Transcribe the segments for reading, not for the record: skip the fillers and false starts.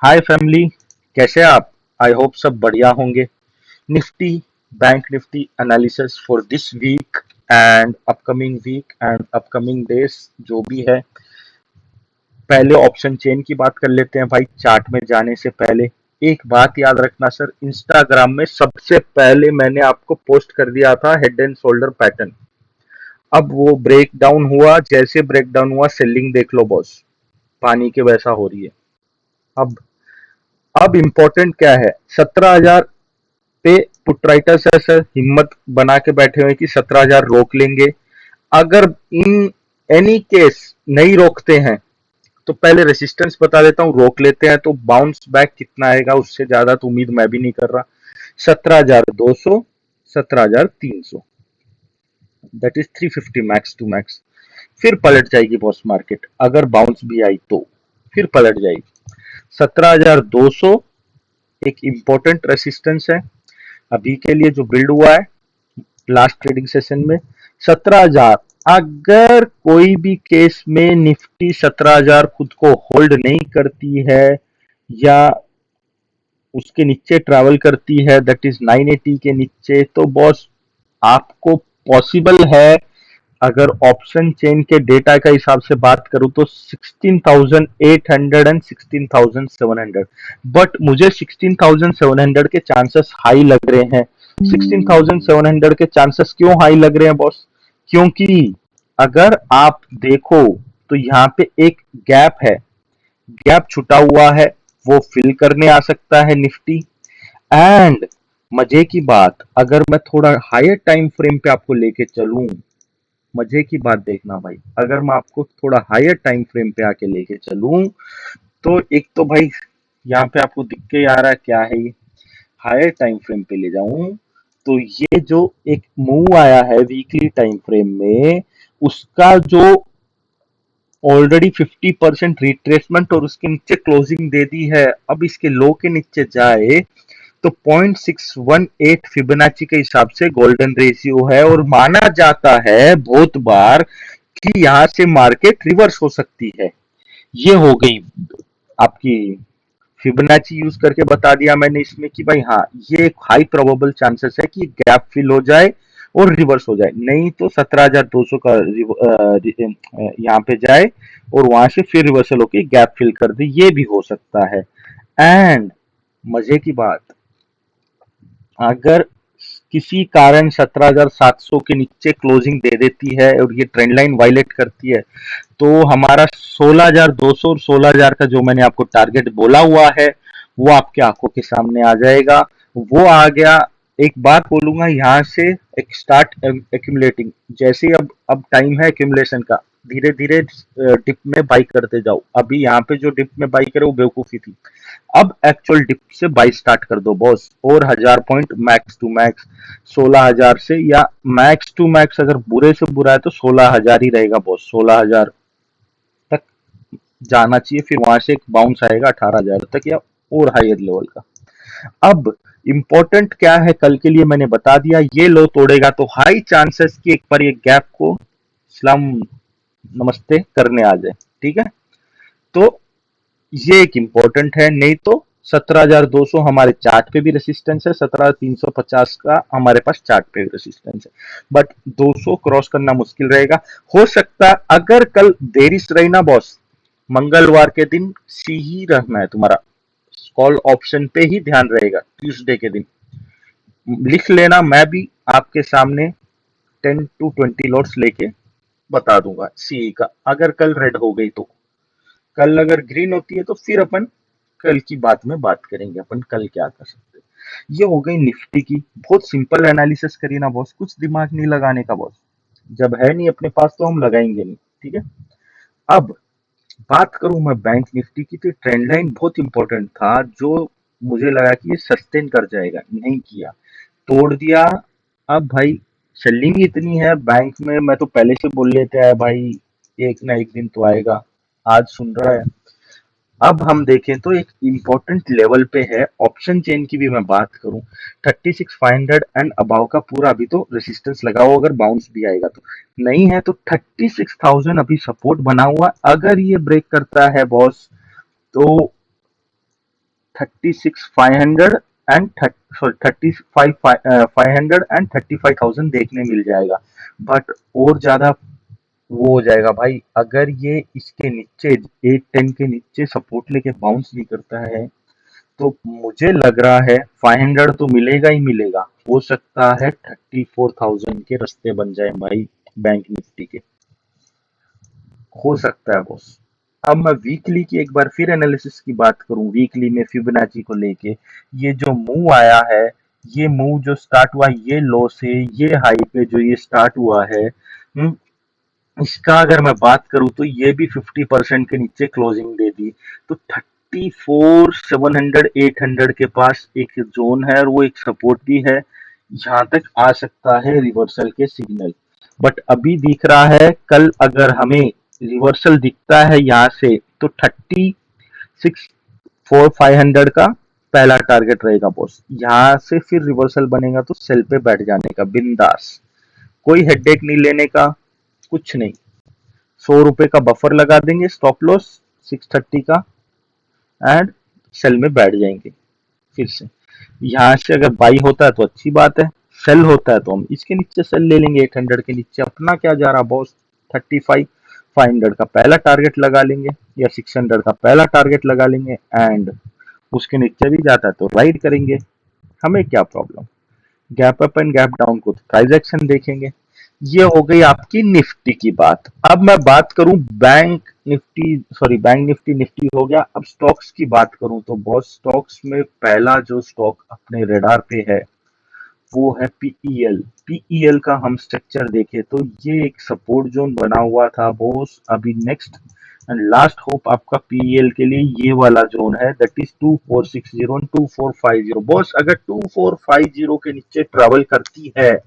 हाय family. कैसे आप? I hope सब बढ़िया होंगे। Nifty, bank Nifty analysis for this week and upcoming days जो भी है। पहले ऑप्शन चेन की बात कर लेते हैं भाई। चार्ट में जाने से पहले एक बात याद रखना सर, इंस्टाग्राम में सबसे पहले मैंने आपको पोस्ट कर दिया था हेड एंड शोल्डर पैटर्न। अब वो ब्रेक डाउन हुआ, जैसे ब्रेक डाउन हुआ सेलिंग देख लो बॉस, पानी के वैसा हो रही है। अब अब इम्पोर्टेंट क्या है? 17,000 पे पुट राइटर्स है सर, हिम्मत बना के बैठे हुए कि 17,000 रोक लेंगे। अगर इन एनी केस नहीं रोकते हैं तो पहले रेसिस्टेंस बता देता हूं, रोक लेते हैं तो बाउंस बैक कितना आएगा, उससे ज्यादा तो उम्मीद मैं भी नहीं कर रहा। 17,200, 17,300, that is 350 max to max. फिर पलट जाएगी बॉस मार्केट, अगर बाउंस भी आई तो फिर पलट जाएगी। 17,200 एक इंपॉर्टेंट रेसिस्टेंस है अभी के लिए जो बिल्ड हुआ है लास्ट ट्रेडिंग सेशन में। 17,000, अगर कोई भी केस में निफ्टी 17,000 खुद को होल्ड नहीं करती है या उसके नीचे ट्रैवल करती है, दैट इज 980 के नीचे, तो बॉस आपको पॉसिबल है, अगर ऑप्शन चेन के डेटा का हिसाब से बात करूं तो 16,800 एंड 16,700। बट मुझे 16,700 के चांसेस हाई लग रहे हैं। 16,700 के चांसेस क्यों हाई लग रहे हैं बॉस? क्योंकि अगर आप देखो तो यहाँ पे एक गैप है, गैप छुटा हुआ है, वो फिल करने आ सकता है निफ्टी। एंड मजे की बात, अगर मैं थोड़ा हायर टाइम फ्रेम पे आपको लेके चलूं, मजे की बात देखना भाई, अगर मैं आपको थोड़ा हायर टाइम फ्रेम पे आके लेके चलूं तो एक तो भाई यहाँ पे आपको दिख के आ रहा है क्या है ये। हायर टाइम फ्रेम पे ले जाऊं तो ये जो एक मूव आया है वीकली टाइम फ्रेम में, उसका जो ऑलरेडी 50% रिट्रेसमेंट और उसके नीचे क्लोजिंग दे दी है, अब इसके लो के नीचे जाए तो 0.618 फिबोनाची के हिसाब से गोल्डन रेशियो है, और माना जाता है बहुत बार कि यहां से मार्केट रिवर्स हो सकती है। ये हो गई आपकी फिबोनाची यूज करके बता दिया मैंने इसमें कि भाई हाँ, ये एक हाई प्रोबेबल चांसेस है कि गैप फिल हो जाए और रिवर्स हो जाए, नहीं तो 17,200 का यहाँ पे जाए और वहां से फिर रिवर्सल होके गैप फिल कर दे, ये भी हो सकता है। एंड मजे की बात, अगर किसी कारण 17,700 के नीचे क्लोजिंग दे देती है और ये ट्रेंड लाइन वायलेट करती है, तो हमारा 16,200 और 16,000 का जो मैंने आपको टारगेट बोला हुआ है वो आपके आंखों के सामने आ जाएगा। वो आ गया। एक बात बोलूंगा यहाँ से, एक स्टार्ट एक्यूमुलेटिंग, जैसे ही अब टाइम है एक्यूमुलेशन का, धीरे धीरे डिप में बाई करते जाओ। अभी यहाँ पे जो डिप में बाई करे वो बेवकूफी थी। अब एक्चुअल डिप से बाई स्टार्ट कर दो बॉस, और 1,000 पॉइंट मैक्स टू मैक्स 16,000 से, या मैक्स टू मैक्स अगर बुरे से बुरा है तो 16,000 ही रहेगा बॉस। 16,000 तक जाना चाहिए, फिर वहां से एक बाउंस आएगा 18,000 तक या और हायर लेवल का। अब इंपॉर्टेंट क्या है, कल के लिए मैंने बता दिया, ये लो तोड़ेगा तो हाई चांसेस कि एक बार ये गैप को सलाम नमस्ते करने आ जाए। ठीक है, तो ये एक इम्पोर्टेंट है। नहीं तो 17,200 हमारे चार्ट पे भी रेसिस्टेंस है, 17,350 का हमारे पास चार्ट पे भी रेसिस्टेंस है, बट 200 क्रॉस करना मुश्किल रहेगा। हो सकता अगर कल देरी से रही ना बॉस, मंगलवार के दिन सी ही रहना है तुम्हारा, कॉल ऑप्शन पे ही ध्यान रहेगा। ट्यूसडे के दिन लिख लेना, मैं भी आपके सामने 10 to 20 लॉट्स लेके बता दूंगा सीई का, अगर कल रेड हो गई तो। कल अगर ग्रीन होती है तो फिर अपन कल की बात में बात करेंगे, अपन कल क्या कर सकते हैं। ये हो गई निफ्टी की, बहुत सिंपल एनालिसिस करिए ना बॉस, कुछ दिमाग नहीं लगाने का बॉस। जब है नहीं अपने पास तो हम लगाएंगे नहीं। ठीक है, अब बात करूं मैं बैंक निफ्टी की, तो ट्रेंड लाइन बहुत इंपॉर्टेंट था, जो मुझे लगा कि ये सस्टेन कर जाएगा, नहीं किया, तोड़ दिया। अब भाई सेलिंग इतनी है बैंक में, मैं तो पहले से बोल लेते हैं भाई एक ना एक दिन तो आएगा, आज सुन रहा है। अब हम देखें तो एक इम्पोर्टेंट लेवल पे है, ऑप्शन चेन की भी मैं बात करूं, 36,500 एंड अबाव का पूरा अभी तो रेसिस्टेंस लगा हुआ, अगर बाउंस भी आएगा तो। नहीं है तो 36,000 अभी सपोर्ट बना हुआ, अगर ये ब्रेक करता है बॉस तो 36,500 एंड 35,500 एंड 35,000 देखने मिल जाएगा। बट और ज्यादा वो हो जाएगा भाई, अगर ये इसके नीचे 810 के नीचे सपोर्ट लेके बाउंस नहीं करता है तो मुझे लग रहा है 500 तो मिलेगा ही मिलेगा। हो सकता है 34,000 के रास्ते बन जाए भाई बैंक निफ्टी के, हो सकता है बॉस। अब मैं वीकली की एक बार फिर एनालिसिस की बात करूं, वीकली में फिबोनाची को लेके ये जो मूव आया है, ये मूव जो स्टार्ट हुआ ये लो से ये हाई पे जो ये स्टार्ट हुआ है, इसका अगर मैं बात करूं तो ये भी 50% के नीचे क्लोजिंग दे दी। तो 34,700 800 के पास एक जोन है और वो एक सपोर्ट भी है, यहाँ तक आ सकता है रिवर्सल के सिग्नल। बट अभी दिख रहा है, कल अगर हमें रिवर्सल दिखता है यहाँ से तो 36,400 का पहला टारगेट रहेगा बॉस। यहाँ से फिर रिवर्सल बनेगा तो सेल पे बैठ जाने का बिंदास, कोई हेडेक नहीं लेने का, कुछ नहीं। 100 रुपए का बफर लगा देंगे स्टॉप लॉस 630 का एंड सेल में बैठ जाएंगे फिर से। यहाँ से अगर बाई होता है तो अच्छी बात है, सेल होता है तो हम इसके नीचे सेल ले लेंगे 800 के नीचे। अपना क्या जा रहा बॉस, 35,500 का पहला टारगेट लगा लेंगे या 600 का पहला टारगेट लगा लेंगे एंड उसके नीचे भी जाता है तो राइड करेंगे, हमें क्या problem. Gap up and gap down को प्राइस एक्शन देखेंगे। ये हो गई आपकी निफ्टी की बात। अब मैं बात करूं bank Nifty, sorry bank Nifty Nifty हो गया। अब स्टॉक्स की बात करूं तो बहुत स्टॉक्स में पहला जो स्टॉक अपने रेडार पे है वो है पीईएल। पीईएल का हम स्ट्रक्चर देखें तो ये एक सपोर्ट जोन बना हुआ था बॉस। अभी नेक्स्ट एंड लास्ट होप आपका पीईएल के लिए ये वाला जोन है, दैट इज 2460 एंड 2450 बॉस। अगर 2450 के नीचे ट्रेवल करती है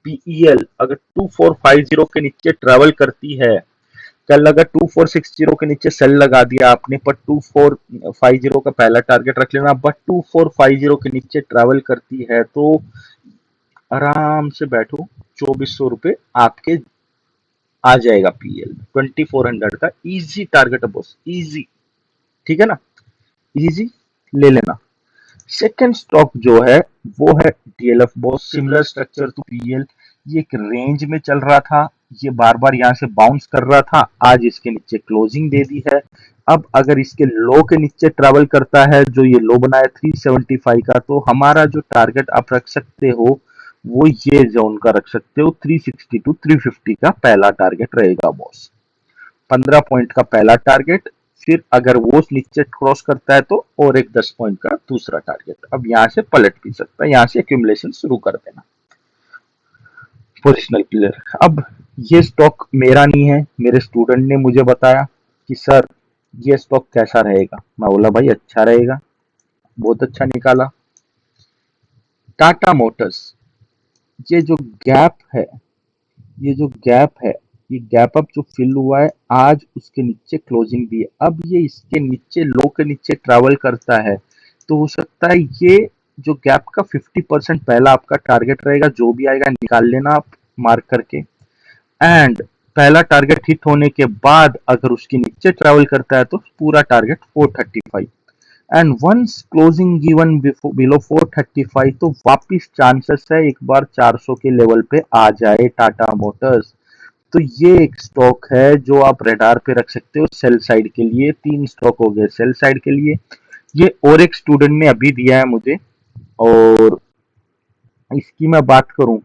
पीईएल, अगर 2450 के नीचे ट्रेवल करती है, कल अगर 2460 के नीचे सेल लगा दिया आपने पर 2450 का पहला टारगेट रख लेना। बट 2450 के नीचे ट्रेवल करती है तो आराम से बैठो, 2400 रुपए आपके आ जाएगा पीएल। 2400 का इजी टारगेट है बॉस, इजी, ठीक है ना, इजी ले लेना। सेकंड स्टॉक जो है वो है DLF boss. Similar structure to PL, ये एक रेंज में चल रहा था, ये बार बार यहाँ से बाउंस कर रहा था, आज इसके नीचे क्लोजिंग दे दी है। अब अगर इसके लो के नीचे ट्रेवल करता है, जो ये लो बनाया 375 का, तो हमारा जो टारगेट आप रख सकते हो वो ये जोन का रख सकते हो, 360 टू 350 का पहला टारगेट रहेगा बॉस। 15 पॉइंट का पहला टारगेट, फिर अगर वो नीचे क्रॉस करता है तो और एक 10 पॉइंट का दूसरा टारगेट। अब यहाँ से पलट भी सकता है, यहाँ से एक्यूमुलेशन शुरू कर देना, पोजिशनल प्लेयर। अब ये स्टॉक मेरा नहीं है, मेरे स्टूडेंट ने मुझे बताया कि सर ये स्टॉक कैसा रहेगा। मैं बोला भाई अच्छा रहेगा, बहुत अच्छा निकाला। टाटा मोटर्स, ये जो गैप है, ये जो गैप है, ये गैप अप जो फिल हुआ है, आज उसके नीचे क्लोजिंग भी है। अब ये इसके नीचे लो के नीचे ट्रैवल करता है तो हो सकता है ये जो गैप का 50% पहला आपका टारगेट रहेगा, जो भी आएगा निकाल लेना आप मार्क करके। एंड पहला टारगेट हिट होने के बाद अगर उसके नीचे ट्रैवल करता है तो पूरा target 435 and once closing given below 435 तो वापिस चांसेस है एक बार 400 के लेवल पे आ जाए टाटा मोटर्स। तो ये एक स्टॉक है जो आप रेडार पे रख सकते हो सेल साइड के लिए। 3 स्टॉक हो गए सेल साइड के लिए। ये और एक स्टूडेंट ने अभी दिया है मुझे, और इसकी मैं बात करूं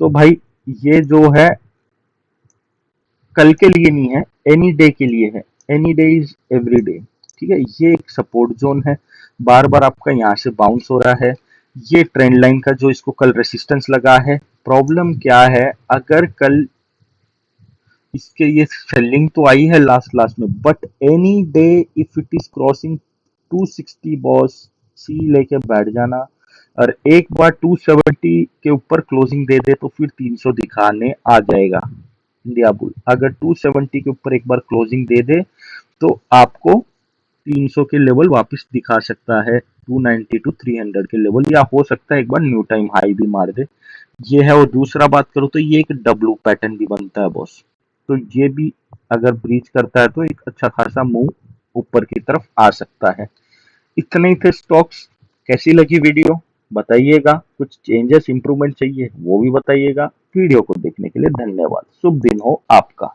तो भाई ये जो है कल के लिए नहीं है, एनी डे के लिए है, any day is every day, ठीक है। ये एक सपोर्ट जोन है, बार बार आपका यहाँ से बाउंस हो रहा है। ये ट्रेंड लाइन का जो इसको कल रेसिस्टेंस लगा है, प्रॉब्लम क्या है, अगर कल इसके ये सेलिंग तो आई है लास्ट लास्ट में, but any day if it is crossing 260 boss, सी लेके बैठ जाना। और एक बार 270 के ऊपर क्लोजिंग दे दे तो फिर 300 दिखाने आ जाएगा इंडिया बुल। अगर 270 के ऊपर एक बार क्लोजिंग दे दे तो आपको 300 के लेवल वापस दिखा सकता है, 290 टू 300 के लेवल, या हो सकता है एक बार न्यू टाइम हाई भी मार दे। ये है। और दूसरा बात करो तो ये एक डब्लू पैटर्न भी बनता है बॉस, तो ये भी अगर ब्रीच करता है तो एक अच्छा खासा मूव ऊपर की तरफ आ सकता है। इतने ही थे स्टॉक्स। कैसी लगी वीडियो बताइएगा, कुछ चेंजेस इंप्रूवमेंट चाहिए वो भी बताइएगा। वीडियो को देखने के लिए धन्यवाद। शुभ दिन हो आपका।